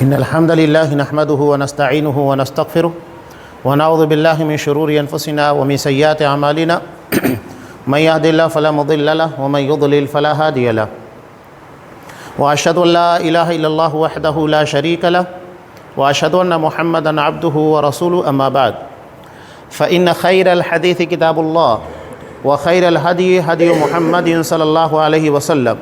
إن الحمد لله نحمده ونستعينه ونستغفره ونعوذ بالله من شرور أنفسنا ومن سيئات أعمالنا من يهد الله فلا مضل له ومن يضلل فلا هادي له وأشهد أن لا إله إلا الله وحده لا شريك له وأشهد أن محمدا عبده ورسوله أما بعد فإن خير الحديث كتاب الله وخير الهدي هدي محمد صلى الله عليه وسلم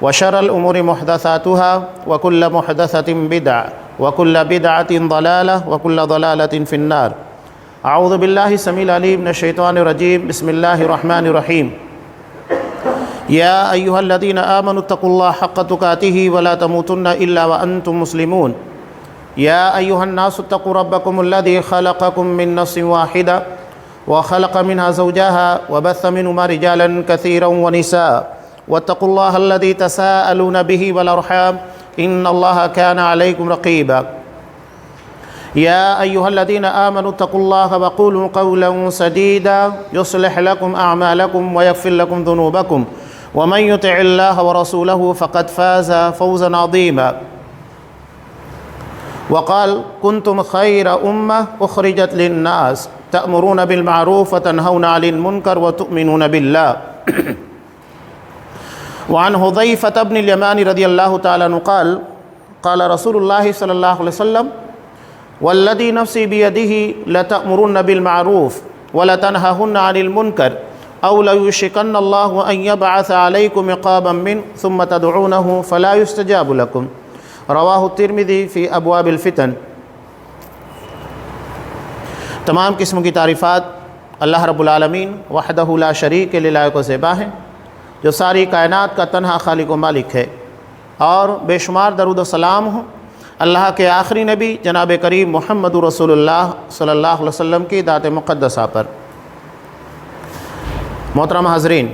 وشر الأمور محدثاتها وكل محدثة بدعة وكل بدعة ضلالة وكل ضلالة في النار. أعوذ بالله السميع العليم من الشيطان الرجيم. بسم الله الرحمن الرحيم. يا أيها الذين آمنوا اتقوا الله حق تقاته ولا تموتن إلا وأنتم مسلمون. يا أيها الناس اتقوا ربكم الذي خلقكم من نفس واحدة وخلق منها زوجها وبث منهما رجالا كثيرا ونساء واتقوا الله الذي تساءلون به والأرحام إن الله كان عليكم رقيبا. يا أيها الذين آمنوا اتقوا الله وقولوا قولا سديدا يصلح لكم أعمالكم ويغفر لكم ذنوبكم ومن يطع الله ورسوله فقد فاز فوزا عظيما. وقال كنتم خير أمة أخرجت للناس تأمرون بالمعروف وتنهون عن المنكر وتؤمنون بالله. وعن حذيفة بن اليمان رضي الله تعالى عنه قال قال رسول الله صلى الله عليه وسلم والذي نفسي بيده لتأمرن بالمعروف ولتنهون عن المنكر أو ليوشكن الله أن يبعث عليكم عقابا منه ثم تدعونه فلا يستجاب لكم. رواہ الترمذی فی ابواب الفتن. تمام قسم کی تعریفات اللہ رب العالمین وحدہ لا شریک کے لائق و زیبا ہیں، جو ساری کائنات کا تنہا خالق و مالک ہے، اور بے شمار درود و سلام ہوں اللہ کے آخری نبی جناب کریم محمد رسول اللہ صلی اللہ علیہ وسلم کی ذات مقدسہ پر. محترم حاضرین،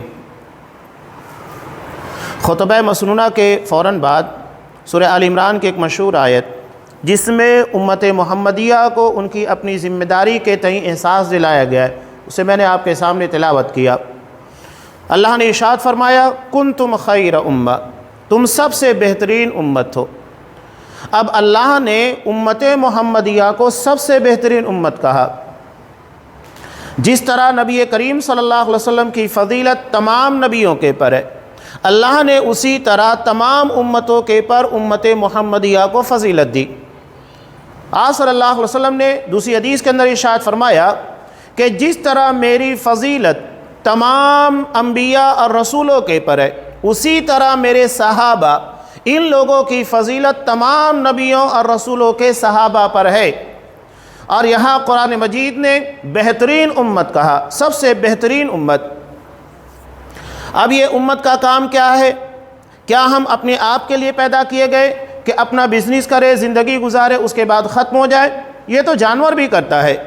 خطبہ مسنونہ کے فوراً بعد سورہ آل عمران کی ایک مشہور آیت جس میں امت محمدیہ کو ان کی اپنی ذمہ داری کے تئیں احساس دلایا گیا ہے، اسے میں نے آپ کے سامنے تلاوت کیا. اللہ نے ارشاد فرمایا کنتم خیر امہ، تم سب سے بہترین امت ہو. اب اللہ نے امت محمدیہ کو سب سے بہترین امت کہا. جس طرح نبی کریم صلی اللہ علیہ وسلم کی فضیلت تمام نبیوں کے پر ہے، اللہ نے اسی طرح تمام امتوں کے پر امت محمدیہ کو فضیلت دی. آپ صلی اللہ علیہ وسلم نے دوسری حدیث کے اندر ارشاد فرمایا کہ جس طرح میری فضیلت تمام انبیاء اور رسولوں کے پر ہے، اسی طرح میرے صحابہ، ان لوگوں کی فضیلت تمام نبیوں اور رسولوں کے صحابہ پر ہے. اور یہاں قرآن مجید نے بہترین امت کہا، سب سے بہترین امت. اب یہ امت کا کام کیا ہے؟ کیا ہم اپنے آپ کے لیے پیدا کیے گئے کہ اپنا بزنس کرے، زندگی گزارے، اس کے بعد ختم ہو جائے؟ یہ تو جانور بھی کرتا ہے.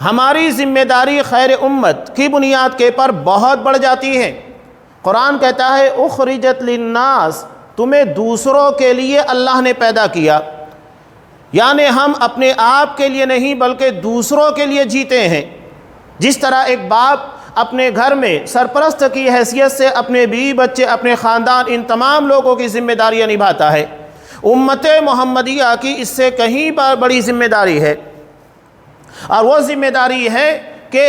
ہماری ذمہ داری خیر امت کی بنیاد کے پر بہت بڑھ جاتی ہے. قرآن کہتا ہے اخرجت للناس، تمہیں دوسروں کے لیے اللہ نے پیدا کیا. یعنی ہم اپنے آپ کے لیے نہیں بلکہ دوسروں کے لیے جیتے ہیں. جس طرح ایک باپ اپنے گھر میں سرپرست کی حیثیت سے اپنے بیوی بچے، اپنے خاندان، ان تمام لوگوں کی ذمہ داریاں نبھاتا ہے، امت محمدیہ کی اس سے کہیں بڑی ذمہ داری ہے. اور وہ ذمہ داری ہے کہ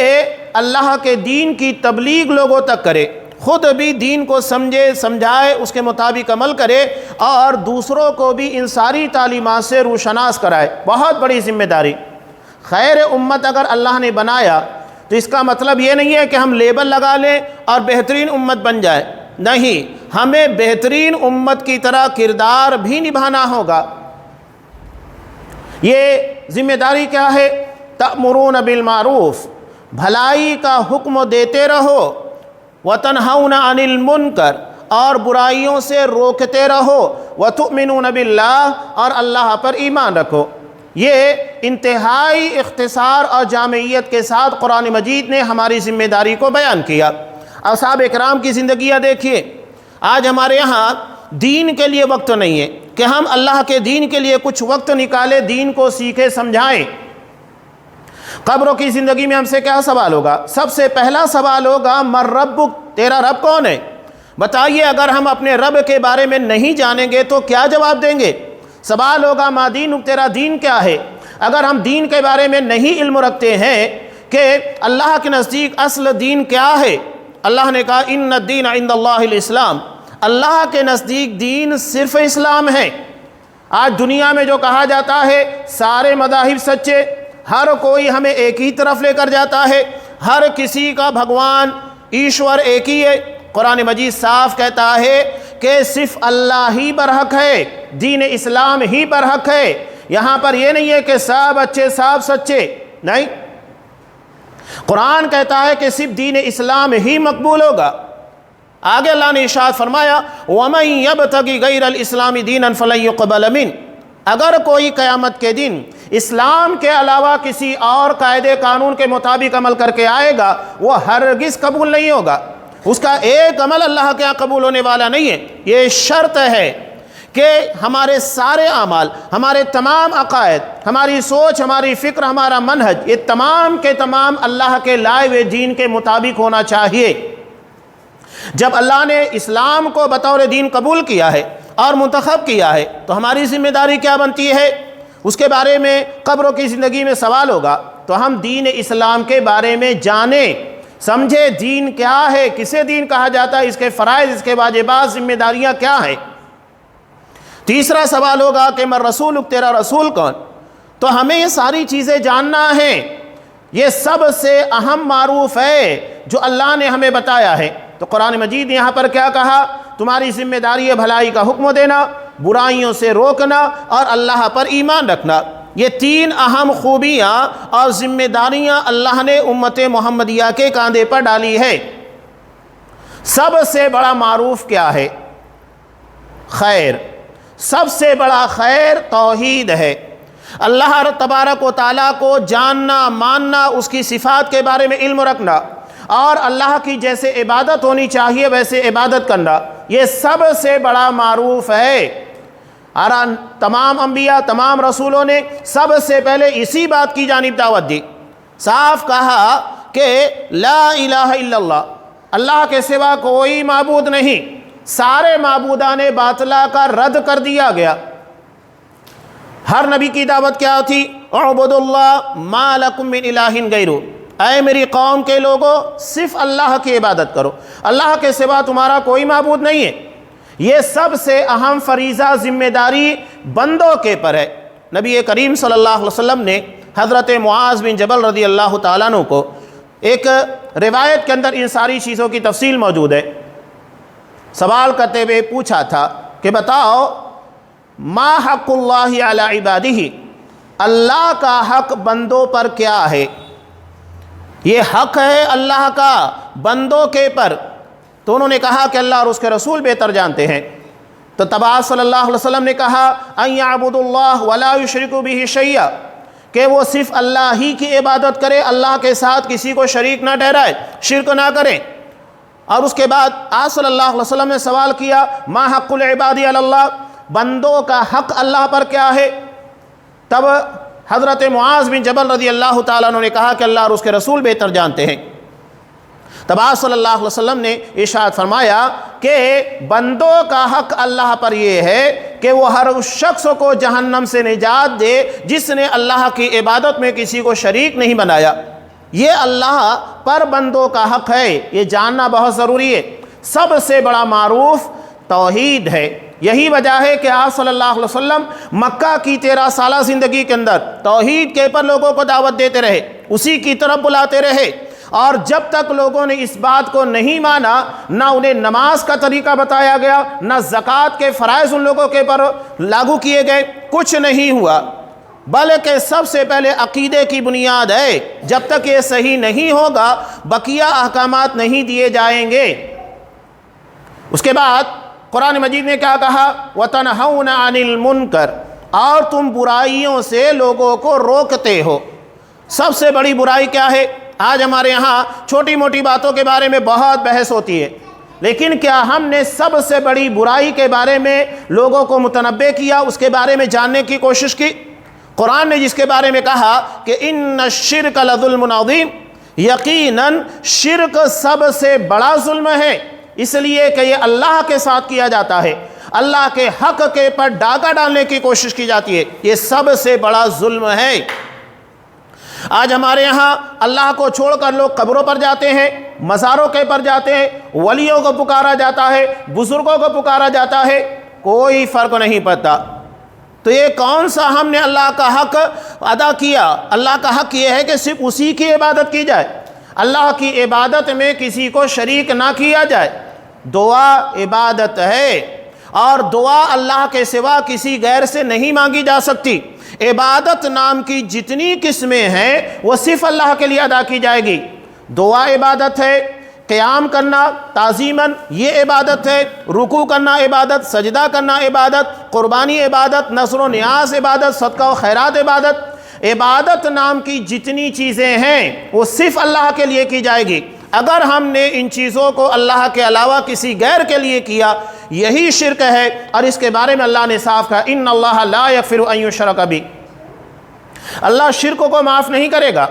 اللہ کے دین کی تبلیغ لوگوں تک کرے، خود بھی دین کو سمجھے، سمجھائے، اس کے مطابق عمل کرے، اور دوسروں کو بھی ان ساری تعلیمات سے روشناس کرائے. بہت بڑی ذمہ داری. خیر امت اگر اللہ نے بنایا تو اس کا مطلب یہ نہیں ہے کہ ہم لیبل لگا لیں اور بہترین امت بن جائے. نہیں، ہمیں بہترین امت کی طرح کردار بھی نبھانا ہوگا. یہ ذمہ داری کیا ہے؟ تأمرون بالمعروف، بھلائی کا حکم دیتے رہو، وتنہون عن المنکر، اور برائیوں سے روکتے رہو، وتؤمنون باللہ، اور اللہ پر ایمان رکھو. یہ انتہائی اختصار اور جامعیت کے ساتھ قرآن مجید نے ہماری ذمہ داری کو بیان کیا. اصحاب اکرام کی زندگیاں دیکھیے. آج ہمارے یہاں دین کے لیے وقت نہیں ہے کہ ہم اللہ کے دین کے لیے کچھ وقت نکالیں، دین کو سیکھیں، سمجھائیں. قبروں کی زندگی میں ہم سے کیا سوال ہوگا؟ سب سے پہلا سوال ہوگا من ربک، تیرا رب کون ہے؟ بتائیے، اگر ہم اپنے رب کے بارے میں نہیں جانیں گے تو کیا جواب دیں گے؟ سوال ہوگا ما دینک، تیرا دین کیا ہے؟ اگر ہم دین کے بارے میں نہیں علم رکھتے ہیں کہ اللہ کے نزدیک اصل دین کیا ہے، اللہ نے کہا ان الدین عند اللہ الاسلام، اللہ کے نزدیک دین صرف اسلام ہے۔ آج دنیا میں جو کہا جاتا ہے سارے مذاہب سچے، ہر کوئی ہمیں ایک ہی طرف لے کر جاتا ہے، ہر کسی کا بھگوان ایشور ایک ہی ہے۔ قرآن مجید صاف کہتا ہے کہ صرف اللہ ہی برحق ہے، دین اسلام ہی برحق ہے۔ یہاں پر یہ نہیں ہے کہ سب اچھے سب سچے، نہیں، قرآن کہتا ہے کہ صرف دین اسلام ہی مقبول ہوگا۔ آگے اللہ نے ارشاد فرمایا وَمَن يَبْتَغِ غَيْرَ الْإِسْلَامِ دِينًا فَلَن يُقْبَلَ مِنْهُ، اگر کوئی قیامت کے دن اسلام کے علاوہ کسی اور قاعدے قانون کے مطابق عمل کر کے آئے گا وہ ہرگز قبول نہیں ہوگا، اس کا ایک عمل اللہ کے ہاں قبول ہونے والا نہیں ہے۔ یہ شرط ہے کہ ہمارے سارے اعمال، ہمارے تمام عقائد، ہماری سوچ، ہماری فکر، ہمارا منہج، یہ تمام کے تمام اللہ کے لائے ہوئے دین کے مطابق ہونا چاہیے۔ جب اللہ نے اسلام کو بطور دین قبول کیا ہے اور منتخب کیا ہے تو ہماری ذمہ داری کیا بنتی ہے؟ اس کے بارے میں قبر کی زندگی میں سوال ہوگا تو ہم دین اسلام کے بارے میں جانیں، سمجھے دین کیا ہے، کسے دین کہا جاتا ہے، اس کے فرائض، اس کے واجبات، ذمہ داریاں کیا ہیں۔ تیسرا سوال ہوگا کہ من رسولک، تیرا رسول کون؟ تو ہمیں یہ ساری چیزیں جاننا ہے، یہ سب سے اہم معروف ہے جو اللہ نے ہمیں بتایا ہے۔ تو قرآن مجید نے یہاں پر کیا کہا؟ تمہاری ذمہ داری ہے بھلائی کا حکم دینا، برائیوں سے روکنا اور اللہ پر ایمان رکھنا۔ یہ تین اہم خوبیاں اور ذمہ داریاں اللہ نے امت محمدیہ کے کاندھے پر ڈالی ہے۔ سب سے بڑا معروف کیا ہے؟ خیر، سب سے بڑا خیر توحید ہے، اللہ تبارک و تعالیٰ کو جاننا، ماننا، اس کی صفات کے بارے میں علم رکھنا اور اللہ کی جیسے عبادت ہونی چاہیے ویسے عبادت کرنا، یہ سب سے بڑا معروف ہے۔ اور تمام انبیاء، تمام رسولوں نے سب سے پہلے اسی بات کی جانب دعوت دی، صاف کہا کہ لا الہ الا اللہ، اللہ کے سوا کوئی معبود نہیں، سارے معبودان باطلہ کا رد کر دیا گیا۔ ہر نبی کی دعوت کیا تھی؟ اعبدوا اللہ ما لکم من الہ غیرہ، اے میری قوم کے لوگوں صرف اللہ کی عبادت کرو، اللہ کے سوا تمہارا کوئی معبود نہیں ہے۔ یہ سب سے اہم فریضہ، ذمہ داری بندوں کے پر ہے۔ نبی کریم صلی اللہ علیہ وسلم نے حضرت معاذ بن جبل رضی اللہ تعالیٰ عنہ کو ایک روایت کے اندر ان ساری چیزوں کی تفصیل موجود ہے، سوال کرتے ہوئے پوچھا تھا کہ بتاؤ ما حق اللہ علی عبادہ، اللہ کا حق بندوں پر کیا ہے؟ یہ حق ہے اللہ کا بندوں کے پر۔ تو انہوں نے کہا کہ اللہ اور اس کے رسول بہتر جانتے ہیں۔ تو تب آپ صلی اللہ علیہ وسلم نے کہا ان یعبدوا اللہ ولا یشرکوا بہ شیئا، کہ وہ صرف اللہ ہی کی عبادت کرے، اللہ کے ساتھ کسی کو شریک نہ ٹھہرائے، شرک نہ کرے۔ اور اس کے بعد آپ صلی اللہ علیہ وسلم نے سوال کیا ما حق العباد علی اللہ، بندوں کا حق اللہ پر کیا ہے؟ تب حضرت معاذ بن جبل رضی اللہ تعالیٰ عنہ نے کہا کہ اللہ اور اس کے رسول بہتر جانتے ہیں۔ تب آپ صلی اللہ علیہ وسلم نے ارشاد فرمایا کہ بندوں کا حق اللہ پر یہ ہے کہ وہ ہر اس شخص کو جہنم سے نجات دے جس نے اللہ کی عبادت میں کسی کو شریک نہیں بنایا۔ یہ اللہ پر بندوں کا حق ہے، یہ جاننا بہت ضروری ہے۔ سب سے بڑا معروف توحید ہے۔ یہی وجہ ہے کہ آپ صلی اللہ علیہ وسلم مکہ کی 13 سالہ زندگی کے اندر توحید کے پر لوگوں کو دعوت دیتے رہے، اسی کی طرف بلاتے رہے، اور جب تک لوگوں نے اس بات کو نہیں مانا، نہ انہیں نماز کا طریقہ بتایا گیا، نہ زکوٰۃ کے فرائض ان لوگوں کے پر لاگو کیے گئے، کچھ نہیں ہوا۔ بلکہ سب سے پہلے عقیدے کی بنیاد ہے، جب تک یہ صحیح نہیں ہوگا بقیہ احکامات نہیں دیے جائیں گے۔ اس کے بعد قرآن مجید نے کیا کہا؟ وَتَنْهَوْنَ عَنِ الْمُنْكَرِ، اور تم برائیوں سے لوگوں کو روکتے ہو۔ سب سے بڑی برائی کیا ہے؟ آج ہمارے ہاں چھوٹی موٹی باتوں کے بارے میں بہت بحث ہوتی ہے، لیکن کیا ہم نے سب سے بڑی برائی کے بارے میں لوگوں کو متنبہ کیا، اس کے بارے میں جاننے کی کوشش کی؟ قرآن نے جس کے بارے میں کہا کہ ان الشرک لظلم عظیم، یقیناً شرک سب سے بڑا ظلم ہے، اس لیے کہ یہ اللہ کے ساتھ کیا جاتا ہے، اللہ کے حق کے پر ڈاکہ ڈالنے کی کوشش کی جاتی ہے، یہ سب سے بڑا ظلم ہے۔ آج ہمارے یہاں اللہ کو چھوڑ کر لوگ قبروں پر جاتے ہیں، مزاروں کے پر جاتے ہیں، ولیوں کو پکارا جاتا ہے، بزرگوں کو پکارا جاتا ہے، کوئی فرق نہیں پڑتا۔ تو یہ کون سا ہم نے اللہ کا حق ادا کیا؟ اللہ کا حق یہ ہے کہ صرف اسی کی عبادت کی جائے، اللہ کی عبادت میں کسی کو شریک نہ کیا جائے۔ دعا عبادت ہے، اور دعا اللہ کے سوا کسی غیر سے نہیں مانگی جا سکتی۔ عبادت نام کی جتنی قسمیں ہیں وہ صرف اللہ کے لیے ادا کی جائے گی۔ دعا عبادت ہے، قیام کرنا تعظیماً یہ عبادت ہے، رکوع کرنا عبادت، سجدہ کرنا عبادت، قربانی عبادت، نذر و نیاز عبادت، صدقہ و خیرات عبادت۔ عبادت نام کی جتنی چیزیں ہیں وہ صرف اللہ کے لیے کی جائے گی۔ اگر ہم نے ان چیزوں کو اللہ کے علاوہ کسی غیر کے لیے کیا، یہی شرک ہے، اور اس کے بارے میں اللہ نے صاف کہا ان اللہ لا یغفر ان یشرک بہ، اللہ شرک کو معاف نہیں کرے گا۔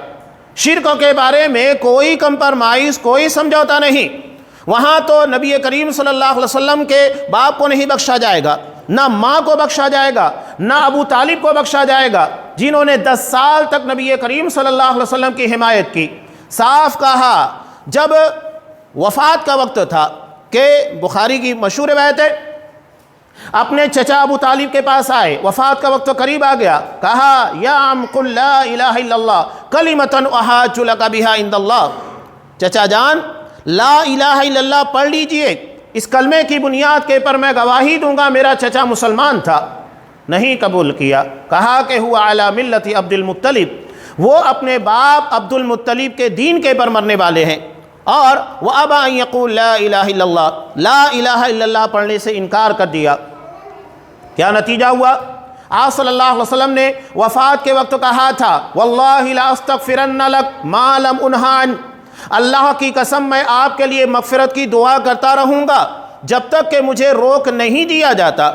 شرک کے بارے میں کوئی کمپرمائز، کوئی سمجھوتا نہیں۔ وہاں تو نبی کریم صلی اللہ علیہ وسلم کے باپ کو نہیں بخشا جائے گا، نہ ماں کو بخشا جائے گا، نہ ابو طالب کو بخشا جائے گا، جنہوں نے 10 سال تک نبی کریم صلی اللہ علیہ وسلم کی حمایت کی۔ صاف کہا، جب وفات کا وقت تھا کہ بخاری کی مشہور روایت ہے، اپنے چچا ابو طالب کے پاس آئے، وفات کا وقت قریب آ گیا، کہا یا عم قل لا الہ الا اللہ کلمۃ احاج لک بہا عند اللہ، چچا جان لا الہ الا اللہ پڑھ لیجئے، اس کلمے کی بنیاد کے پر میں گواہی دوں گا میرا چچا مسلمان تھا۔ نہیں قبول کیا، کہا کہ ہوا علی ملت عبد المطلب، وہ اپنے باپ عبد المطلب کے دین کے پر مرنے والے ہیں، اور وَأَبَى أَن يَقُولَ لَا إِلَهَ إِلَّا اللَّهُ، لا الہ الا اللہ پڑھنے سے انکار کر دیا۔ کیا نتیجہ ہوا؟ آپ صلی اللہ علیہ وسلم نے وفات کے وقت کہا تھا وَاللَّهِ لَأَسْتَغْفِرَنَّ لَكَ مَا لَمْ أُنْهَ عَنْكَ، اللہ کی قسم میں آپ کے لیے مغفرت کی دعا کرتا رہوں گا جب تک کہ مجھے روک نہیں دیا جاتا۔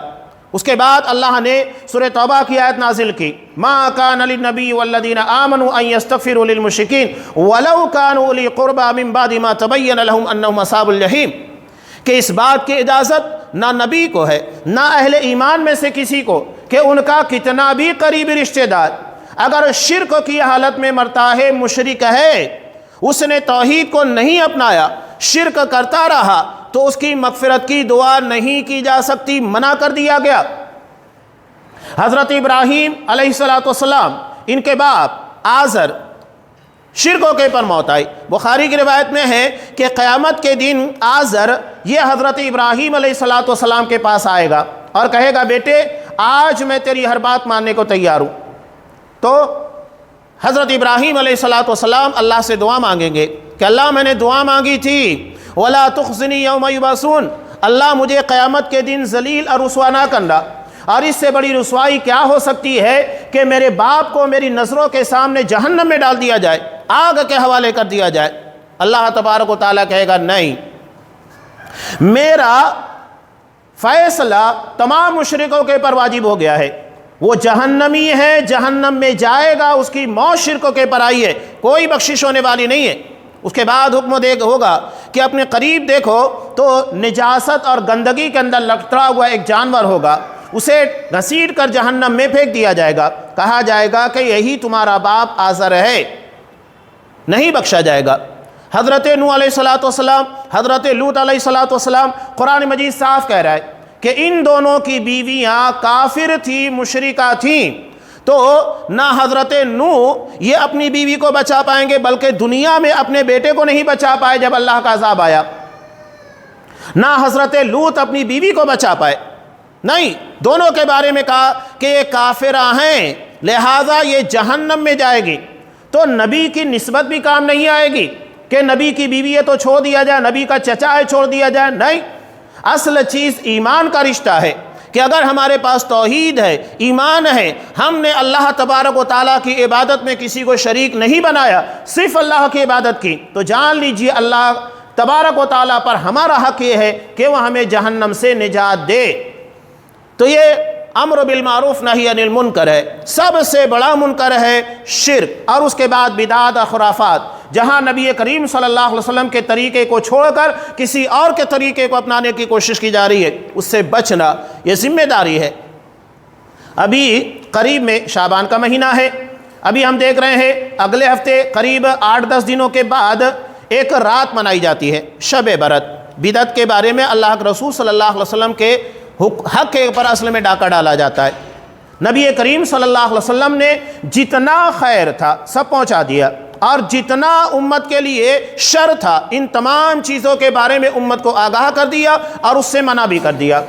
اس کے بعد اللہ نے سورہ توبہ کی آیت نازل کی، ما کان للنبی والذین آمنوا ان یستغفروا للمشرکین ولو کانوا اولی قربی من بعد ما تبین لهم انہم اصحاب الجحیم، کہ اس بات کی اجازت نہ نبی کو ہے نہ اہل ایمان میں سے کسی کو کہ ان کا کتنا بھی قریبی رشتہ دار اگر شرک کی حالت میں مرتا ہے، مشرک ہے، اس نے توحید کو نہیں اپنایا، شرک کرتا رہا، تو اس کی مغفرت کی دعا نہیں کی جا سکتی، منع کر دیا گیا۔ حضرت ابراہیم علیہ السلام، ان کے باپ آزر شرکوں کے پر موت آئی۔ بخاری کی روایت میں ہے کہ قیامت کے دن آزر یہ حضرت ابراہیم علیہ السلام کے پاس آئے گا اور کہے گا بیٹے آج میں تیری ہر بات ماننے کو تیار ہوں۔ تو حضرت ابراہیم علیہ السلام اللہ سے دعا مانگیں گے کہ اللہ میں نے دعا مانگی تھی وَلَا تُخْزِنِي يَوْمَ يُبْعَثُونَ، اللہ مجھے قیامت کے دن ذلیل اور رسوا نہ کرنا، اور اس سے بڑی رسوائی کیا ہو سکتی ہے کہ میرے باپ کو میری نظروں کے سامنے جہنم میں ڈال دیا جائے، آگ کے حوالے کر دیا جائے۔ اللہ تبارک و تعالیٰ کہے گا نہیں، میرا فیصلہ تمام مشرکوں کے پر واجب ہو گیا ہے، وہ جہنمی ہے، جہنم میں جائے گا، اس کی موت شرکوں کے پر آئی ہے، کوئی بخشش ہونے والی نہیں ہے۔ اس کے بعد حکم ہوگا کہ اپنے قریب دیکھو تو نجاست اور گندگی کے اندر لٹکا ہوا ایک جانور ہوگا، اسے گھسیٹ کر جہنم میں پھینک دیا جائے گا، کہا جائے گا کہ یہی تمہارا باپ آزر ہے، نہیں بخشا جائے گا۔ حضرت نوح علیہ السلام، حضرت لوط علیہ السلام، قرآن مجید صاف کہہ رہا ہے کہ ان دونوں کی بیویاں کافر تھیں، مشرکہ تھیں، تو نہ حضرت نوح یہ اپنی بیوی کو بچا پائیں گے، بلکہ دنیا میں اپنے بیٹے کو نہیں بچا پائے جب اللہ کا عذاب آیا، نہ حضرت لوط اپنی بیوی کو بچا پائے، نہیں، دونوں کے بارے میں کہا کہ یہ کافرہ ہیں، لہٰذا یہ جہنم میں جائے گی۔ تو نبی کی نسبت بھی کام نہیں آئے گی کہ نبی کی بیوی ہے تو چھوڑ دیا جائے، نبی کا چچا ہے چھوڑ دیا جائے، نہیں، اصل چیز ایمان کا رشتہ ہے کہ اگر ہمارے پاس توحید ہے، ایمان ہے، ہم نے اللہ تبارک و تعالیٰ کی عبادت میں کسی کو شریک نہیں بنایا، صرف اللہ کی عبادت کی، تو جان لیجئے اللہ تبارک و تعالیٰ پر ہمارا حق یہ ہے کہ وہ ہمیں جہنم سے نجات دے۔ تو یہ امر بالمعروف نہی عن المنکر ہے، سب سے بڑا منکر ہے شرک، اور اس کے بعد بدعات اور خرافات، جہاں نبی کریم صلی اللہ علیہ وسلم کے طریقے کو چھوڑ کر کسی اور کے طریقے کو اپنانے کی کوشش کی جا رہی ہے، اس سے بچنا یہ ذمہ داری ہے۔ ابھی قریب میں شعبان کا مہینہ ہے، ابھی ہم دیکھ رہے ہیں اگلے ہفتے قریب 8-10 دنوں کے بعد ایک رات منائی جاتی ہے شب برات۔ بدعت کے بارے میں اللہ کے رسول صلی اللہ علیہ وسلم کے حق کے اوپر اصل میں ڈاکہ ڈالا جاتا ہے۔ نبی کریم صلی اللہ علیہ وسلم نے جتنا خیر تھا سب پہنچا دیا، اور جتنا امت کے لیے شر تھا ان تمام چیزوں کے بارے میں امت کو آگاہ کر دیا اور اس سے منع بھی کر دیا۔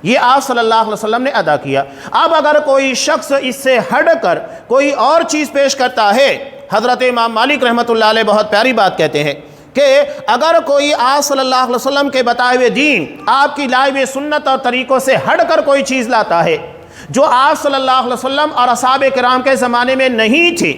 یہ آپ صلی اللہ علیہ وسلم نے ادا کیا۔ اب اگر کوئی شخص اس سے ہٹ کر کوئی اور چیز پیش کرتا ہے، حضرت امام مالک رحمۃ اللہ علیہ بہت پیاری بات کہتے ہیں کہ اگر کوئی آپ صلی اللہ علیہ وسلم کے بتائے ہوئے دین، آپ کی لائے ہوئے سنت اور طریقوں سے ہٹ کر کوئی چیز لاتا ہے جو آپ صلی اللہ علیہ وسلم اور اصحاب کرام کے زمانے میں نہیں تھی،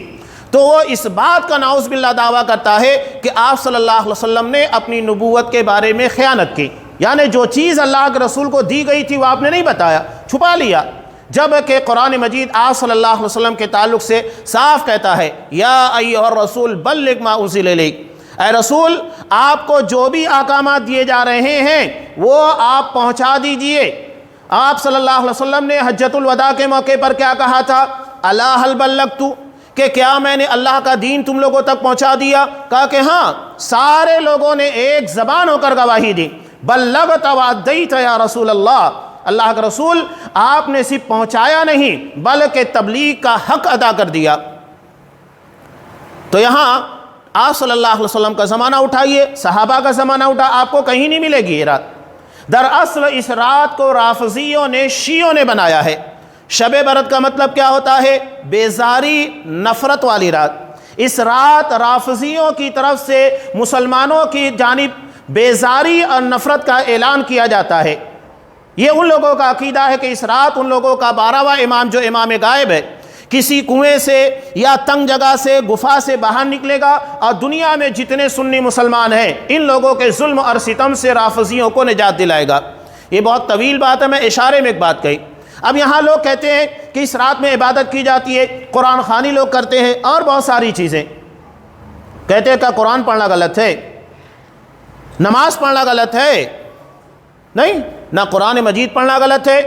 تو وہ اس بات کا نعوذ باللہ دعویٰ کرتا ہے کہ آپ صلی اللہ علیہ وسلم نے اپنی نبوت کے بارے میں خیانت کی، یعنی جو چیز اللہ کے رسول کو دی گئی تھی وہ آپ نے نہیں بتایا، چھپا لیا، جبکہ قرآن مجید آپ صلی اللہ علیہ وسلم کے تعلق سے صاف کہتا ہے یا ایھا الرسول بلغ ما انزل الیک، اے رسول آپ کو جو بھی احکامات دیے جا رہے ہیں وہ آپ پہنچا دیجئے۔ آپ صلی اللہ علیہ وسلم نے حجۃ الوداع کے موقع پر کیا کہا تھا؟ الا هل بلغت، کہ کیا میں نے اللہ کا دین تم لوگوں تک پہنچا دیا؟ کہا کہ ہاں، سارے لوگوں نے ایک زبان ہو کر گواہی دی، بلغت وادیت یا رسول اللہ، اللہ کے رسول آپ نے صرف پہنچایا نہیں بلکہ تبلیغ کا حق ادا کر دیا۔ تو یہاں آپ صلی اللہ علیہ وسلم کا زمانہ اٹھائیے، صحابہ کا زمانہ اٹھا، آپ کو کہیں نہیں ملے گی یہ رات۔ دراصل اس رات کو رافضیوں نے، شیعوں نے بنایا ہے۔ شب برات کا مطلب کیا ہوتا ہے؟ بیزاری، نفرت والی رات۔ اس رات رافضیوں کی طرف سے مسلمانوں کی جانب بیزاری اور نفرت کا اعلان کیا جاتا ہے۔ یہ ان لوگوں کا عقیدہ ہے کہ اس رات ان لوگوں کا 12واں امام جو امام غائب ہے کسی کنویں سے یا تنگ جگہ سے، گفا سے باہر نکلے گا اور دنیا میں جتنے سنی مسلمان ہیں ان لوگوں کے ظلم اور ستم سے رافضیوں کو نجات دلائے گا۔ یہ بہت طویل بات ہے، میں اشارے میں ایک بات کہی۔ اب یہاں لوگ کہتے ہیں کہ اس رات میں عبادت کی جاتی ہے، قرآن خوانی لوگ کرتے ہیں اور بہت ساری چیزیں، کہتے ہیں کہ قرآن پڑھنا غلط ہے، نماز پڑھنا غلط ہے۔ نہیں، نہ قرآن مجید پڑھنا غلط ہے،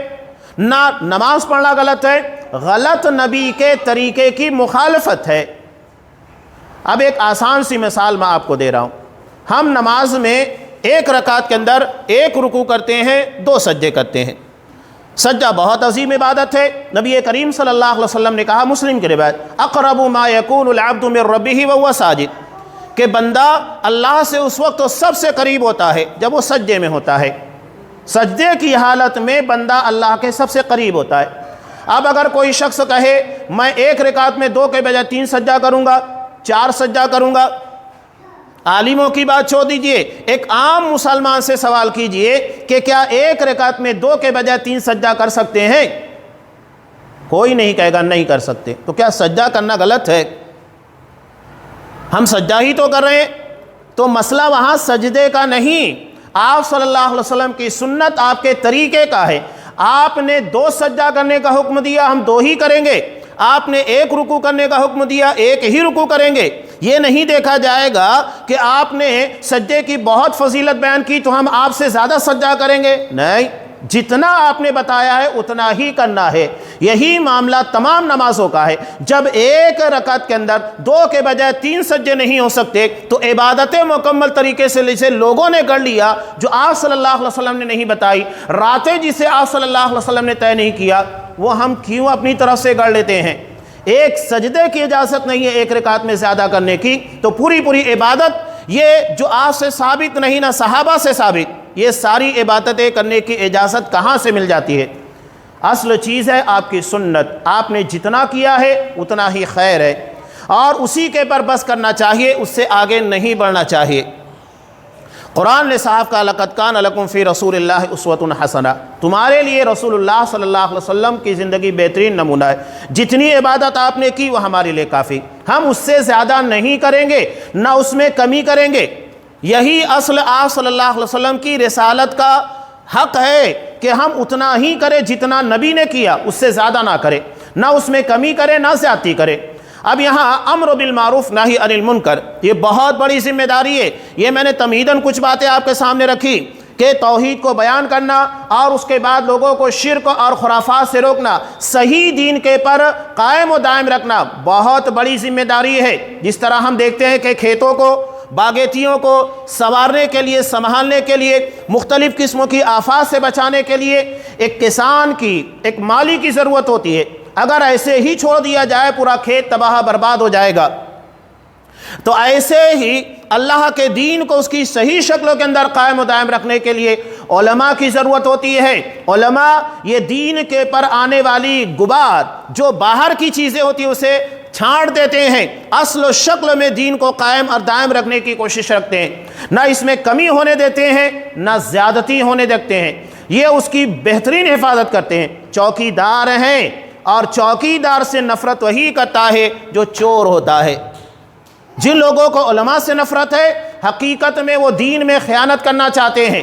نہ نماز پڑھنا غلط ہے، غلط نبی کے طریقے کی مخالفت ہے۔ اب ایک آسان سی مثال میں آپ کو دے رہا ہوں۔ ہم نماز میں ایک رکعت کے اندر ایک رکوع کرتے ہیں، 2 سجدے کرتے ہیں۔ سجدہ بہت عظیم عبادت ہے۔ نبی کریم صلی اللہ علیہ وسلم نے کہا، مسلم کی روایت، اقرب ما یکون العبد من ربہ وہو ساجد، کہ بندہ اللہ سے اس وقت سب سے قریب ہوتا ہے جب وہ سجدے میں ہوتا ہے۔ سجدے کی حالت میں بندہ اللہ کے سب سے قریب ہوتا ہے۔ اب اگر کوئی شخص کہے میں ایک رکعت میں 2 کے بجائے 3 سجدہ کروں گا، 4 سجدہ کروں گا، عالموں کی بات چھوڑ دیجئے، ایک عام مسلمان سے سوال کیجئے کہ کیا ایک رکعت میں 2 کے بجائے 3 سجدہ کر سکتے ہیں؟ کوئی نہیں کہے گا نہیں کر سکتے۔ تو کیا سجدہ کرنا غلط ہے؟ ہم سجدہ ہی تو کر رہے ہیں۔ تو مسئلہ وہاں سجدے کا نہیں، آپ صلی اللہ علیہ وسلم کی سنت آپ کے طریقے کا ہے۔ آپ نے 2 سجدہ کرنے کا حکم دیا، ہم 2 ہی کریں گے۔ آپ نے 1 رکوع کرنے کا حکم دیا، 1 ہی رکوع کریں گے۔ یہ نہیں دیکھا جائے گا کہ آپ نے سجدے کی بہت فضیلت بیان کی تو ہم آپ سے زیادہ سجدہ کریں گے، نہیں، جتنا آپ نے بتایا ہے اتنا ہی کرنا ہے۔ یہی معاملہ تمام نمازوں کا ہے۔ جب ایک رکعت کے اندر 2 کے بجائے 3 سجدے نہیں ہو سکتے تو عبادتیں مکمل طریقے سے جسے لوگوں نے گڑھ لیا، جو آپ صلی اللہ علیہ وسلم نے نہیں بتائی، راتیں جسے آپ صلی اللہ علیہ وسلم نے طے نہیں کیا، وہ ہم کیوں اپنی طرف سے گڑھ لیتے ہیں؟ ایک سجدے کی اجازت نہیں ہے ایک رکعت میں زیادہ کرنے کی، تو پوری عبادت یہ جو آپ سے ثابت نہیں، نہ صحابہ سے ثابت، یہ ساری عبادتیں کرنے کی اجازت کہاں سے مل جاتی ہے؟ اصل چیز ہے آپ کی سنت، آپ نے جتنا کیا ہے اتنا ہی خیر ہے، اور اسی کے پر بس کرنا چاہیے، اس سے آگے نہیں بڑھنا چاہیے۔ قرآن نے صاحب کا لقد کان لکم فی رسول اللہ اسوۃ حسنہ، تمہارے لیے رسول اللہ صلی اللہ علیہ وسلم کی زندگی بہترین نمونہ ہے۔ جتنی عبادت آپ نے کی وہ ہمارے لیے کافی، ہم اس سے زیادہ نہیں کریں گے، نہ اس میں کمی کریں گے۔ یہی اصل آپ صلی اللہ علیہ وسلم کی رسالت کا حق ہے کہ ہم اتنا ہی کریں جتنا نبی نے کیا، اس سے زیادہ نہ کرے، نہ اس میں کمی کرے نہ زیادتی کرے۔ اب یہاں امر بالمعروف نہی عن المنکر، یہ بہت بڑی ذمہ داری ہے۔ یہ میں نے تمہیداً کچھ باتیں آپ کے سامنے رکھی کہ توحید کو بیان کرنا اور اس کے بعد لوگوں کو شرک اور خرافات سے روکنا، صحیح دین کے پر قائم و دائم رکھنا بہت بڑی ذمہ داری ہے۔ جس طرح ہم دیکھتے ہیں کہ کھیتوں کو، باغیتیوں کو سنوارنے کے لیے، سنبھالنے کے لیے، مختلف قسموں کی آفات سے بچانے کے لیے ایک کسان کی، ایک مالی کی ضرورت ہوتی ہے۔ اگر ایسے ہی چھوڑ دیا جائے پورا کھیت تباہ برباد ہو جائے گا۔ تو ایسے ہی اللہ کے دین کو اس کی صحیح شکلوں کے اندر قائم و دائم رکھنے کے لیے علماء کی ضرورت ہوتی ہے۔ علماء یہ دین کے پر آنے والی غبار، جو باہر کی چیزیں ہوتی ہیں، اسے چھانٹ دیتے ہیں، اصل و شکل میں دین کو قائم اور دائم رکھنے کی کوشش رکھتے ہیں، نہ اس میں کمی ہونے دیتے ہیں نہ زیادتی ہونے دیتے ہیں، یہ اس کی بہترین حفاظت کرتے ہیں۔ چوکیدار ہیں، اور چوکیدار سے نفرت وہی کرتا ہے جو چور ہوتا ہے۔ جن لوگوں کو علماء سے نفرت ہے، حقیقت میں وہ دین میں خیانت کرنا چاہتے ہیں،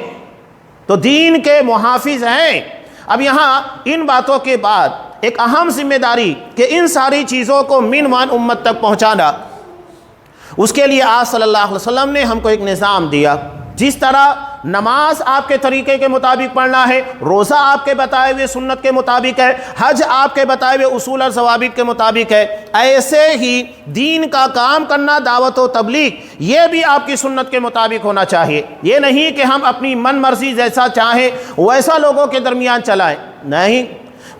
تو دین کے محافظ ہیں۔ اب یہاں ان باتوں کے بعد ایک اہم ذمہ داری کہ ان ساری چیزوں کو عنوان امت تک پہنچانا، اس کے لیے آپ صلی اللہ علیہ وسلم نے ہم کو ایک نظام دیا۔ جس طرح نماز آپ کے طریقے کے مطابق پڑھنا ہے، روزہ آپ کے بتائے ہوئے سنت کے مطابق ہے، حج آپ کے بتائے ہوئے اصول اور ضوابط کے مطابق ہے، ایسے ہی دین کا کام کرنا، دعوت و تبلیغ، یہ بھی آپ کی سنت کے مطابق ہونا چاہیے۔ یہ نہیں کہ ہم اپنی من مرضی جیسا چاہیں ویسا لوگوں کے درمیان چلائیں، نہیں۔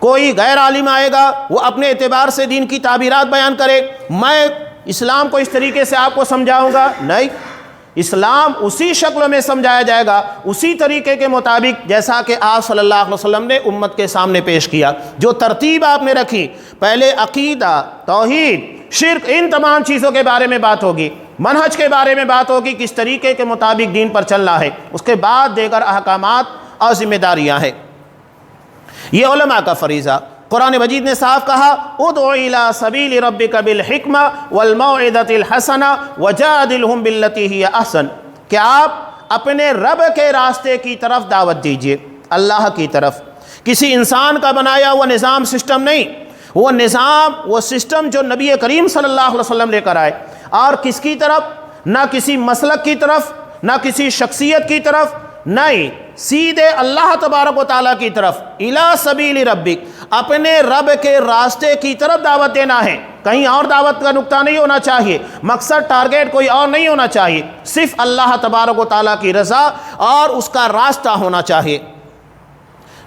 کوئی غیر عالم آئے گا، وہ اپنے اعتبار سے دین کی تعبیرات بیان کرے، میں اسلام کو اس طریقے سے آپ کو سمجھاؤں گا، نہیں۔ اسلام اسی شکل میں سمجھایا جائے گا، اسی طریقے کے مطابق جیسا کہ آپ صلی اللہ علیہ وسلم نے امت کے سامنے پیش کیا۔ جو ترتیب آپ نے رکھی، پہلے عقیدہ، توحید، شرک، ان تمام چیزوں کے بارے میں بات ہوگی، منہج کے بارے میں بات ہوگی، کس طریقے کے مطابق دین پر چلنا ہے، اس کے بعد دیگر احکامات اور ذمہ داریاں ہیں۔ یہ علماء کا فریضہ۔ قرآن مجید نے صاف کہا، ادعو الی سبیل ربک بالحکمہ والموعظۃ الحسنہ وجادلہم باللتی ہی احسن، کہ آپ اپنے رب کے راستے کی طرف دعوت دیجئے، اللہ کی طرف۔ کسی انسان کا بنایا ہوا نظام، سسٹم نہیں، وہ نظام، وہ سسٹم جو نبی کریم صلی اللہ علیہ وسلم لے کر آئے، اور کس کی طرف؟ نہ کسی مسلک کی طرف، نہ کسی شخصیت کی طرف، نہیں، سیدھے اللہ تبارک و تعالیٰ کی طرف، الی سبیل ربک، اپنے رب کے راستے کی طرف دعوت دینا ہے۔ کہیں اور دعوت کا نقطہ نہیں ہونا چاہیے، مقصد ٹارگیٹ کوئی اور نہیں ہونا چاہیے، صرف اللہ تبارک و تعالیٰ کی رضا اور اس کا راستہ ہونا چاہیے۔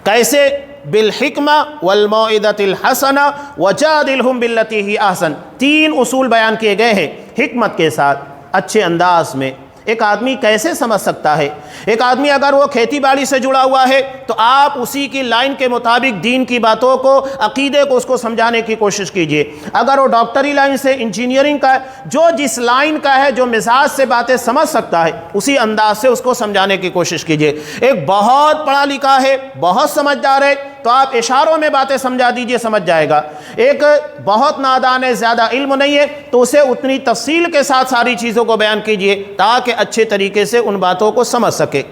کیسے؟ بالحکمہ والموعظۃ الحسنہ وجادلہم باللتی ہی احسن، تین اصول بیان کیے گئے ہیں حکمت کے ساتھ، اچھے انداز میں۔ ایک آدمی کیسے سمجھ سکتا ہے؟ ایک آدمی اگر وہ کھیتی باڑی سے جڑا ہوا ہے تو آپ اسی کی لائن کے مطابق دین کی باتوں کو، عقیدے کو اس کو سمجھانے کی کوشش کیجئے۔ اگر وہ ڈاکٹری لائن سے، انجینئرنگ کا ہے، جو جس لائن کا ہے، جو مزاج سے باتیں سمجھ سکتا ہے، اسی انداز سے اس کو سمجھانے کی کوشش کیجئے۔ ایک بہت پڑھا لکھا ہے، بہت سمجھدار ہے، تو آپ اشاروں میں باتیں سمجھا دیجئے، سمجھ جائے گا۔ ایک بہت نادان ہے، زیادہ علم نہیں ہے، تو اسے اتنی تفصیل کے ساتھ ساری چیزوں کو بیان کیجئے تاکہ اچھے طریقے سے ان باتوں کو سمجھ سکے۔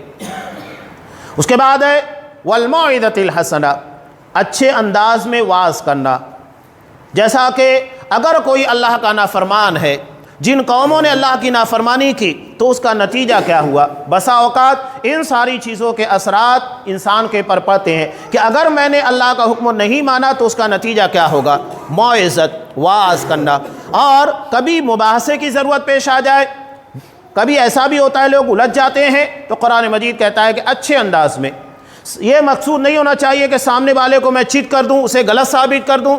اس کے بعد ہے والموعظۃ الحسنہ، اچھے انداز میں واعظ کرنا۔ جیسا کہ اگر کوئی اللہ کا نافرمان ہے، جن قوموں نے اللہ کی نافرمانی کی، تو اس کا نتیجہ کیا ہوا؟ بسا اوقات ان ساری چیزوں کے اثرات انسان کے پر پڑتے ہیں کہ اگر میں نے اللہ کا حکم نہیں مانا تو اس کا نتیجہ کیا ہوگا؟ موعظت، واعظ کرنا۔ اور کبھی مباحثے کی ضرورت پیش آ جائے، کبھی ایسا بھی ہوتا ہے لوگ الجھ جاتے ہیں، تو قرآن مجید کہتا ہے کہ اچھے انداز میں۔ یہ مقصود نہیں ہونا چاہیے کہ سامنے والے کو میں چٹ کر دوں، اسے غلط ثابت کر دوں،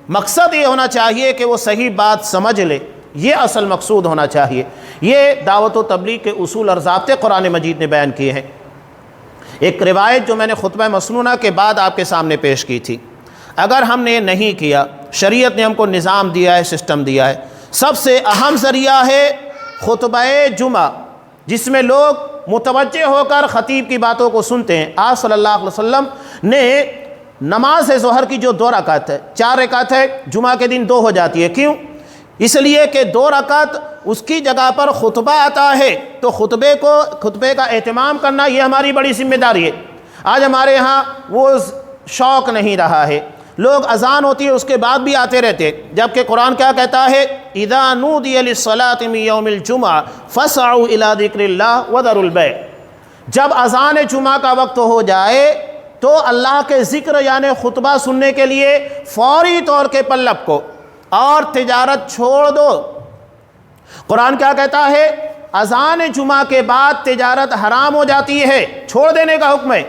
مقصد یہ ہونا چاہیے کہ وہ صحیح بات سمجھ لے، یہ اصل مقصود ہونا چاہیے۔ یہ دعوت و تبلیغ کے اصول اور ضابطے قرآن مجید نے بیان کیے ہیں۔ ایک روایت جو میں نے خطبہ مسنونہ کے بعد آپ کے سامنے پیش کی تھی، اگر ہم نے یہ نہیں کیا، شریعت نے ہم کو نظام دیا ہے، سسٹم دیا ہے۔ سب سے اہم ذریعہ ہے خطبہ جمعہ، جس میں لوگ متوجہ ہو کر خطیب کی باتوں کو سنتے ہیں۔ آپ صلی اللہ علیہ وسلم نے نماز ظہر کی جو 2 رکعت ہے، 4 رکعت ہے، جمعہ کے دن 2 ہو جاتی ہے۔ کیوں؟ اس لیے کہ 2 رکعت اس کی جگہ پر خطبہ آتا ہے، تو خطبے کا اہتمام کرنا یہ ہماری بڑی ذمہ داری ہے۔ آج ہمارے ہاں وہ شوق نہیں رہا ہے، لوگ اذان ہوتی ہے اس کے بعد بھی آتے رہتے، جبکہ قرآن کیا کہتا ہے، اذا نودی للصلاۃ من یوم الجمعہ فاسعوا الی ذکر اللہ وذروا البیع، جب اذان جمعہ کا وقت ہو جائے تو اللہ کے ذکر یعنی خطبہ سننے کے لیے فوری طور کے پلک کو اور تجارت چھوڑ دو۔ قرآن کیا کہتا ہے، اذان جمعہ کے بعد تجارت حرام ہو جاتی ہے، چھوڑ دینے کا حکم ہے۔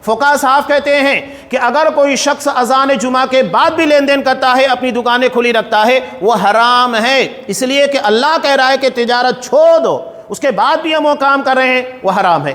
فقہا صاحب کہتے ہیں کہ اگر کوئی شخص اذان جمعہ کے بعد بھی لین دین کرتا ہے، اپنی دکانیں کھلی رکھتا ہے، وہ حرام ہے، اس لیے کہ اللہ کہہ رہا ہے کہ تجارت چھوڑ دو، اس کے بعد بھی ہم وہ کام کر رہے ہیں، وہ حرام ہے،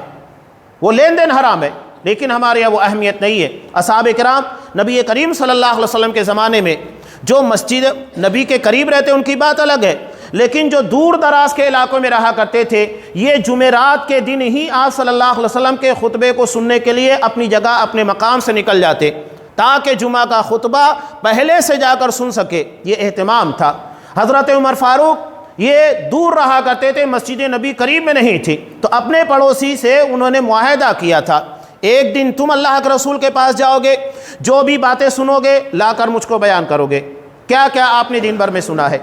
وہ لین دین حرام ہے۔ لیکن ہمارے یہاں وہ اہمیت نہیں ہے۔ اصحاب کرام نبی کریم صلی اللہ علیہ وسلم کے زمانے میں جو مسجد نبی کے قریب رہتے ان کی بات الگ ہے، لیکن جو دور دراز کے علاقوں میں رہا کرتے تھے، یہ جمعرات کے دن ہی آپ صلی اللہ علیہ وسلم کے خطبے کو سننے کے لیے اپنی جگہ اپنے مقام سے نکل جاتے تاکہ جمعہ کا خطبہ پہلے سے جا کر سن سکے، یہ اہتمام تھا۔ حضرت عمر فاروق یہ دور رہا کرتے تھے، مسجد نبی قریب میں نہیں تھی، تو اپنے پڑوسی سے انہوں نے معاہدہ کیا تھا، ایک دن تم اللہ کے رسول کے پاس جاؤ گے، جو بھی باتیں سنو گے لا کر مجھ کو بیان کرو گے، کیا کیا آپ نے دن بھر میں سنا ہے۔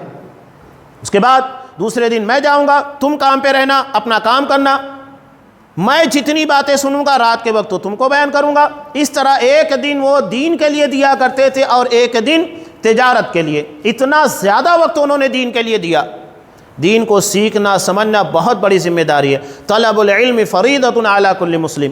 اس کے بعد دوسرے دن میں جاؤں گا، تم کام پہ رہنا، اپنا کام کرنا، میں جتنی باتیں سنوں گا رات کے وقت تو تم کو بیان کروں گا۔ اس طرح ایک دن وہ دین کے لیے دیا کرتے تھے اور ایک دن تجارت کے لیے، اتنا زیادہ وقت انہوں نے دین کے لیے دیا۔ دین کو سیکھنا سمجھنا بہت بڑی ذمہ داری ہے۔ طلب العلم فریضۃ علی کل مسلم،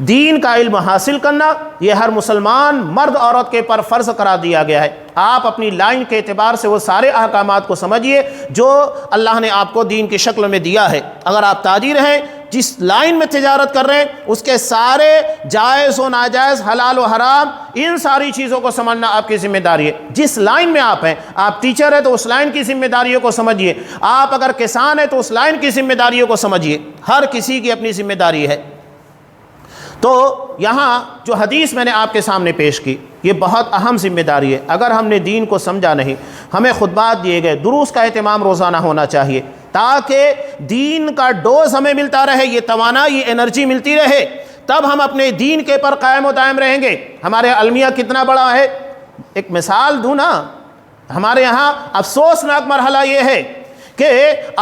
دین کا علم حاصل کرنا یہ ہر مسلمان مرد عورت کے پر فرض قرار دیا گیا ہے۔ آپ اپنی لائن کے اعتبار سے وہ سارے احکامات کو سمجھیے جو اللہ نے آپ کو دین کی شکل میں دیا ہے۔ اگر آپ تاجر ہیں، جس لائن میں تجارت کر رہے ہیں اس کے سارے جائز و ناجائز، حلال و حرام، ان ساری چیزوں کو سمجھنا آپ کی ذمہ داری ہے۔ جس لائن میں آپ ہیں، آپ ٹیچر ہیں تو اس لائن کی ذمہ داریوں کو سمجھیے، آپ اگر کسان ہیں تو اس لائن کی ذمہ داریوں کو سمجھیے، ہر کسی کی اپنی ذمہ داری ہے۔ تو یہاں جو حدیث میں نے آپ کے سامنے پیش کی یہ بہت اہم ذمہ داری ہے۔ اگر ہم نے دین کو سمجھا نہیں، ہمیں خطبات دیے گئے، دروس کا اہتمام روزانہ ہونا چاہیے تاکہ دین کا ڈوز ہمیں ملتا رہے، یہ توانائی، یہ انرجی ملتی رہے، تب ہم اپنے دین کے پر قائم و دائم رہیں گے۔ ہمارے المیہ کتنا بڑا ہے، ایک مثال دوں نا، ہمارے یہاں افسوسناک مرحلہ یہ ہے کہ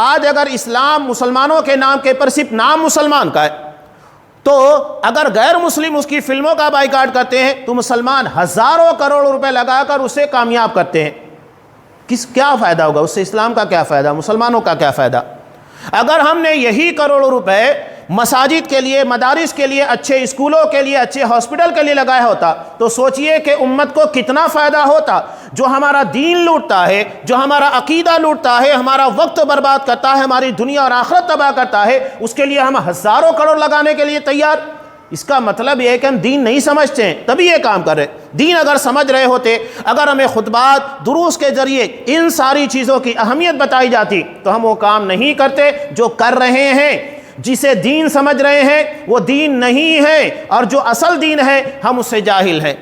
آج اگر اسلام مسلمانوں کے نام کے پر صرف نام مسلمان کا ہے، تو اگر غیر مسلم اس کی فلموں کا بائیکاٹ کرتے ہیں تو مسلمان ہزاروں کروڑ روپے لگا کر اسے کامیاب کرتے ہیں، کیا فائدہ ہوگا اس سے؟ اسلام کا کیا فائدہ، مسلمانوں کا کیا فائدہ؟ اگر ہم نے یہی کروڑوں روپے مساجد کے لیے، مدارس کے لیے، اچھے اسکولوں کے لیے، اچھے ہاسپٹل کے لیے لگایا ہوتا تو سوچئے کہ امت کو کتنا فائدہ ہوتا۔ جو ہمارا دین لوٹتا ہے، جو ہمارا عقیدہ لوٹتا ہے، ہمارا وقت برباد کرتا ہے، ہماری دنیا اور آخرت تباہ کرتا ہے، اس کے لیے ہم ہزاروں کروڑ لگانے کے لیے تیار۔ اس کا مطلب یہ ہے کہ ہم دین نہیں سمجھتے ہیں تبھی یہ کام کر رہے۔ دین اگر سمجھ رہے ہوتے، اگر ہمیں خطبات، دروس کے ذریعے ان ساری چیزوں کی اہمیت بتائی جاتی تو ہم وہ کام نہیں کرتے جو کر رہے ہیں۔ جسے دین سمجھ رہے ہیں وہ دین نہیں ہے، اور جو اصل دین ہے ہم اس سے جاہل ہیں۔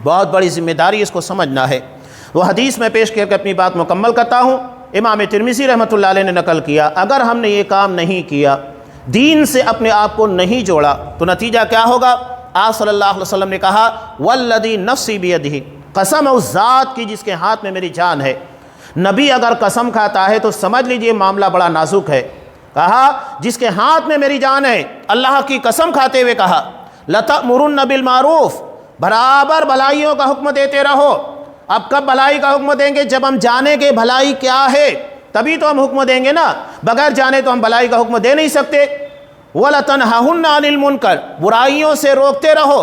بہت بڑی ذمہ داری اس کو سمجھنا ہے۔ وہ حدیث میں پیش کر کے اپنی بات مکمل کرتا ہوں، امام ترمذی رحمۃ اللہ علیہ نے نقل کیا، اگر ہم نے یہ کام نہیں کیا، دین سے اپنے آپ کو نہیں جوڑا تو نتیجہ کیا ہوگا؟ آپ صلی اللہ علیہ وسلم نے کہا، والذی نفسی بیدہ، قسم اس ذات کی جس کے ہاتھ میں میری جان ہے۔ نبی اگر قسم کھاتا ہے تو سمجھ لیجئے معاملہ بڑا نازک ہے۔ کہا جس کے ہاتھ میں میری جان ہے، اللہ کی قسم کھاتے ہوئے کہا، لَتَأْمُرُنَّ بِالْمَعْرُوفِ، برابر بھلائیوں کا حکم دیتے رہو۔ اب کب بھلائی کا حکم دیں گے؟ جب ہم جانیں گے بھلائی کیا ہے، تبھی تو ہم حکم دیں گے نا، بغیر جانے تو ہم بھلائی کا حکم دے نہیں سکتے۔ وَلَتَنْهَهُنَّ عَنِ الْمُنْكَرِ، برائیوں سے روکتے رہو۔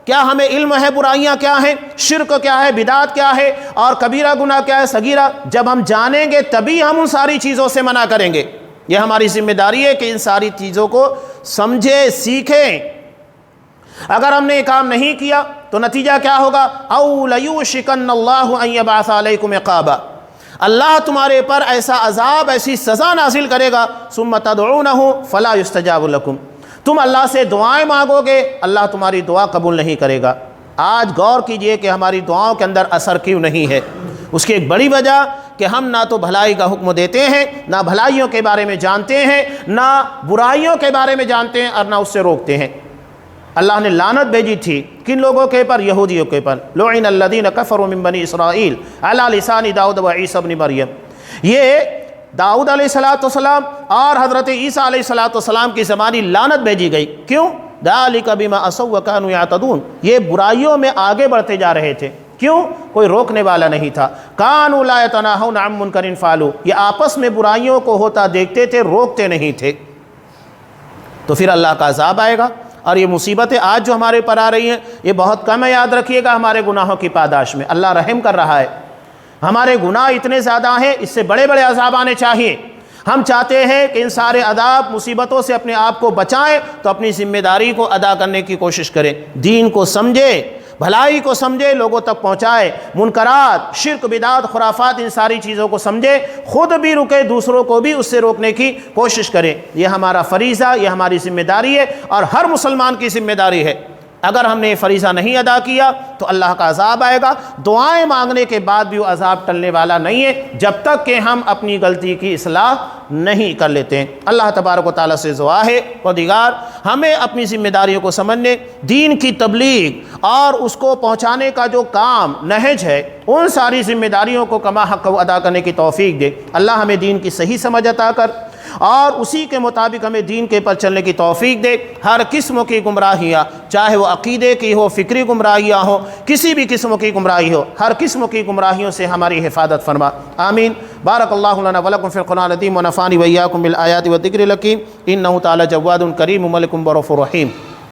کیا ہمیں علم ہے برائیاں کیا ہیں، شرک کیا ہے، بدعت کیا ہے، اور کبیرہ گناہ کیا ہے، صغیرہ؟ جب ہم جانیں گے تبھی ہم ان ساری چیزوں سے منع کریں گے۔ یہ ہماری ذمہ داری ہے کہ ان ساری چیزوں کو سمجھیں، سیکھیں۔ اگر ہم نے یہ کام نہیں کیا تو نتیجہ کیا ہوگا؟ اَوْ لَيُوشِكَنَّ اللَّهُ أَن يَبْعَثَ عَلَيْكُمْ عِقَابًا، اللہ تمہارے پر ایسا عذاب، ایسی سزا نازل کرے گا، ثُمَّ تَدْعُونَهُ فَلَا يُسْتَجَابُ لَكُمْ، تم اللہ سے دعائیں مانگو گے، اللہ تمہاری دعا قبول نہیں کرے گا۔ آج غور کیجئے کہ ہماری دعاؤں کے اندر اثر کیوں نہیں ہے۔ اس کی ایک بڑی وجہ کہ ہم نہ تو بھلائی کا حکم دیتے ہیں، نہ بھلائیوں کے بارے میں جانتے ہیں، نہ برائیوں کے بارے میں جانتے ہیں، اور نہ اس سے روکتے ہیں۔ اللہ نے لعنت بھیجی تھی کن لوگوں کے پر؟ یہودیوں کے پر. لعن الذین کفروا من بنی اسرائیل علی لسان داؤد و عیسی ابن مریم. یہ داؤد علیہ السلام اور حضرت عیسیٰ علیہ السلام کی زمانی لعنت بھیجی گئی. کیوں؟ ذالک بما عصوا وکانوا یعتدون. یہ برائیوں میں آگے بڑھتے جا رہے تھے. کیوں؟ کوئی روکنے والا نہیں تھا. کانوا لا یتناہون عن منکر فعلوا. یہ آپس میں برائیوں کو ہوتا دیکھتے تھے، روکتے نہیں تھے. تو پھر اللہ کا عذاب آئے گا. اور یہ مصیبتیں آج جو ہمارے پر آ رہی ہیں یہ بہت کم ہے. یاد رکھیے گا ہمارے گناہوں کی پاداش میں اللہ رحم کر رہا ہے. ہمارے گناہ اتنے زیادہ ہیں، اس سے بڑے بڑے عذاب آنے چاہیے. ہم چاہتے ہیں کہ ان سارے عذاب مصیبتوں سے اپنے آپ کو بچائیں تو اپنی ذمہ داری کو ادا کرنے کی کوشش کریں. دین کو سمجھے، بھلائی کو سمجھے، لوگوں تک پہنچائے. منکرات، شرک، بدعات، خرافات، ان ساری چیزوں کو سمجھے، خود بھی رکے، دوسروں کو بھی اس سے روکنے کی کوشش کریں. یہ ہمارا فریضہ، یہ ہماری ذمہ داری ہے اور ہر مسلمان کی ذمہ داری ہے. اگر ہم نے یہ فریضہ نہیں ادا کیا تو اللہ کا عذاب آئے گا. دعائیں مانگنے کے بعد بھی وہ عذاب ٹلنے والا نہیں ہے جب تک کہ ہم اپنی غلطی کی اصلاح نہیں کر لیتے ہیں. اللہ تبارک و تعالیٰ سے دعا ہے پروردگار ہمیں اپنی ذمہ داریوں کو سمجھنے، دین کی تبلیغ اور اس کو پہنچانے کا جو کام نہج ہے ان ساری ذمہ داریوں کو کما حق ادا کرنے کی توفیق دے. اللہ ہمیں دین کی صحیح سمجھ عطا کر اور اسی کے مطابق ہمیں دین کے پر چلنے کی توفیق دے. ہر قسم کی گمراہیاں، چاہے وہ عقیدے کی ہو، فکری گمراہیاں ہو، کسی بھی قسم کی گمراہی ہو، ہر قسم کی گمراہیوں سے ہماری حفاظت فرما. آمین. بارک اللہ لنا ولکم فی القرآن العظیم ونفعنی وإیاکم بالآیات والذکر الحکیم. انہ تعالی جواد کریم ملک برؤوف رحیم.